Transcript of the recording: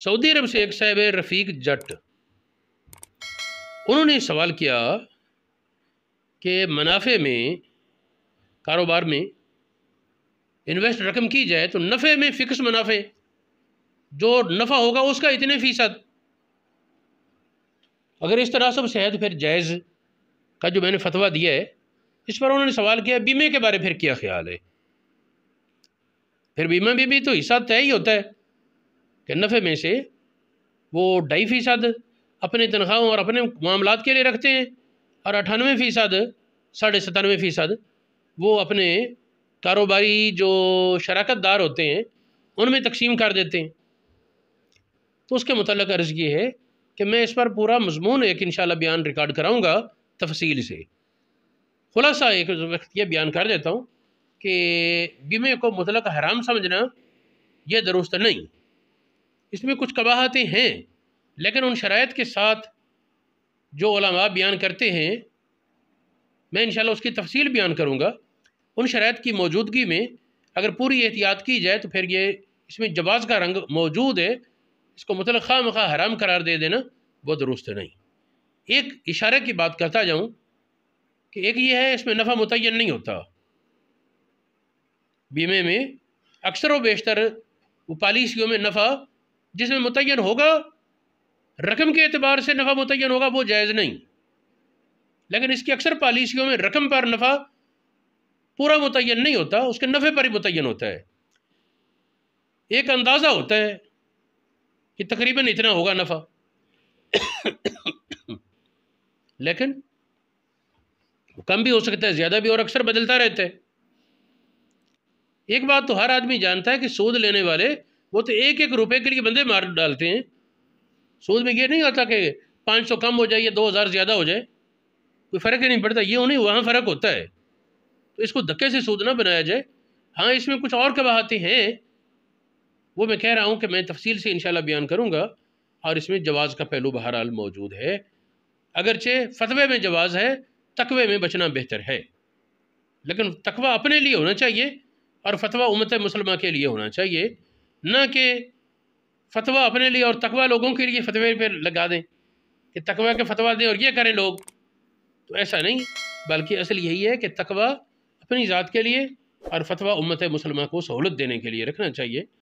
سعودی عرب سے ایک صاحب ہے رفیق جٹ، انہوں نے سوال کیا کہ منافع میں، کاروبار میں انویسٹ رقم کی جائے تو نفع میں فکس منافع، جو نفع ہوگا اس کا اتنے فیصد، اگر اس طرح سے ہے تو پھر جائز کا جو میں نے فتویٰ دیا ہے اس پر انہوں نے سوال کیا بیمے کے بارے پھر کیا خیال ہے؟ پھر بیمہ میں بھی تو حصہ طے ہی ہوتا ہے کہ نفع میں سے وہ 2.5% اپنے تنخواہوں اور اپنے معاملات کے لیے رکھتے ہیں، اور 98%، 97.5% وہ اپنے کاروباری جو شراکت دار ہوتے ہیں ان میں تقسیم کر دیتے ہیں۔ تو اس کے متعلق عرض یہ ہے کہ میں اس پر پورا مضمون ایک انشاءاللہ بیان ریکارڈ کراؤں گا تفصیل سے۔ خلاصہ ایک وقت یہ بیان کر دیتا ہوں کہ بیمے کو مطلق حرام سمجھنا یہ درست نہیں، اس میں کچھ قباحتیں ہیں، لیکن ان شرائط کے ساتھ جو علماء بیان کرتے ہیں میں انشاءاللہ اس کی تفصیل بیان کروں گا۔ ان شرائط کی موجودگی میں اگر پوری احتیاط کی جائے تو پھر یہ اس میں جواز کا رنگ موجود ہے، اس کو مطلق خواہ مخواہ حرام قرار دے دینا وہ درست نہیں۔ ایک اشارے کی بات کرتا جاؤں کہ ایک یہ ہے اس میں نفع متعین نہیں ہوتا، بیمے میں اکثر و بیشتر وہ پالیسیوں میں نفع جس میں متعین ہوگا، رقم کے اعتبار سے نفع متعین ہوگا وہ جائز نہیں، لیکن اس کی اکثر پالیسیوں میں رقم پر نفع پورا متعین نہیں ہوتا، اس کے نفع پر ہی متعین ہوتا ہے، ایک اندازہ ہوتا ہے کہ تقریباً اتنا ہوگا نفع، لیکن کم بھی ہو سکتا ہے زیادہ بھی، اور اکثر بدلتا رہتا ہے۔ ایک بات تو ہر آدمی جانتا ہے کہ سود لینے والے وہ تو 1 روپے کے لیے بندے مار ڈالتے ہیں، سود میں یہ نہیں ہوتا کہ 500 کم ہو جائے یا 2000 زیادہ ہو جائے، کوئی فرق ہی نہیں پڑتا، یہ انہیں وہاں فرق ہوتا ہے، تو اس کو دھکے سے سود نہ بنایا جائے۔ ہاں اس میں کچھ اور قباحتیں ہیں، وہ میں کہہ رہا ہوں کہ میں تفصیل سے انشاءاللہ بیان کروں گا، اور اس میں جواز کا پہلو بہرحال موجود ہے، اگرچہ فتوے میں جواز ہے، تقوی میں بچنا بہتر ہے، لیکن تقوی اپنے لیے ہونا چاہیے اور فتویٰ امت مسلمہ کے لیے ہونا چاہیے، نہ کہ فتویٰ اپنے لیے اور تقوی لوگوں کے لیے فتوے پہ لگا دیں کہ تقوی کے فتویٰ دیں اور یہ کریں لوگ، تو ایسا نہیں، بلکہ اصل یہی ہے کہ تقوی اپنی ذات کے لیے اور فتویٰ امت مسلمہ کو سہولت دینے کے لیے رکھنا چاہیے۔